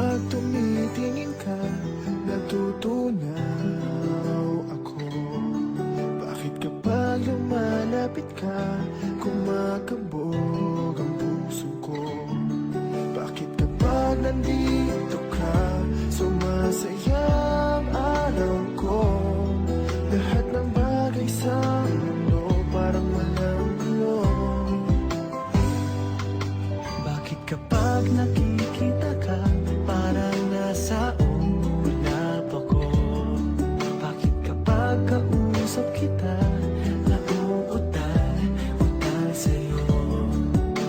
Kapag tumitingin ka, natutunaw ako. Bakit kapag lumalapit ka, kumakabog ang puso ko? Bakit kapag nandito ka, sumasaya ang araw ko? Lahat ng bagay sa mundo parang walang gulo. Bakit kapag nakikita ka, parang nasa ulap ako? Bakit kapag kausap kita, nauutal sa'yo?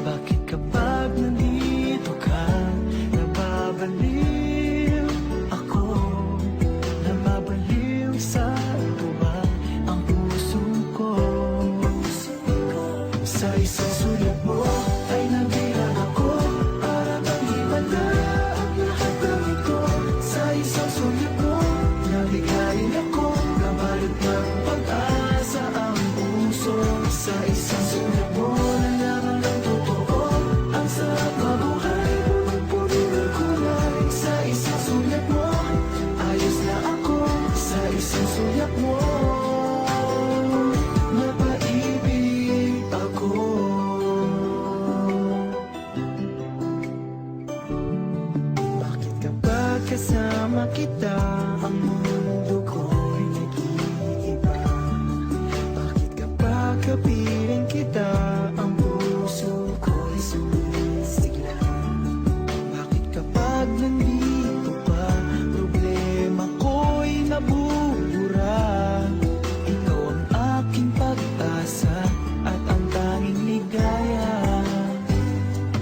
Bakit kapag nandito ka, nababaliw ako? Nababaliw sa tuwa ang puso ko. Sa isang sulat mo ay nabilang ako, para bang himala ang lahat ng ito. Sa isang sulat mo, nabigayin ako, nabalot ng pag-asa ang puso. Sa isang sulat mo, nalaman ng totoo, ang sarap mabuhay, punong-puno ng kulay. Sa isang sulat mo, ayos na ako. Sa isang sulat mo, napaibig ako. Bakit kapag kasama kita, ang mundo ko'y nag-iiba? Bakit kapag kapiling kita, ang puso ko'y sumisigla? Bakit kapag nandito ka, problema ko'y nabubura? Ikaw ang aking pag-asa at ang tanging ligaya.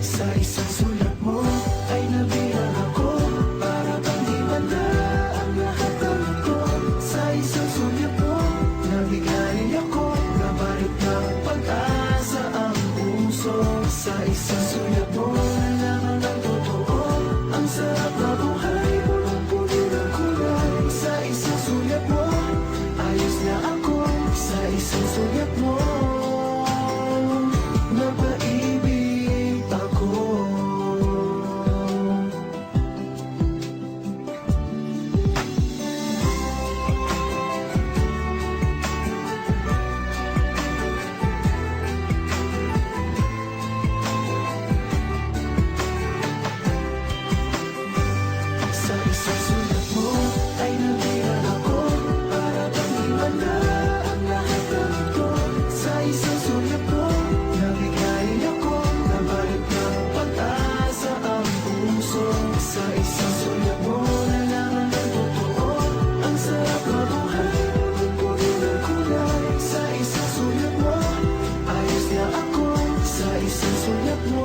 Sa isang sulat mo ay nabilang ako, para bang himala ang lahat ng ito. Sa isang sulat mo, nabigayin ako, nabalot ng pag-asa ang puso. Sa isang sulat mo, nalaman ng totoo, ang sarap na buhay, punong-puno ng kulay. Sa isang sulat mo, ayos na ako. Sa isang sulat mo, napaibig ako. Sa isang sulat mo ay nabilang ako, para bang himala ang lahat ng ito. Sa isang sulat mo, nabigayin ako, nabalot ng pag-asa ang puso. Sa isang sulat mo, nalaman ng totoo, ang sarap mabuhay, punong-puno ng kulay. Sa isang sulat mo, ayos na ako. Sa isang sulat mo,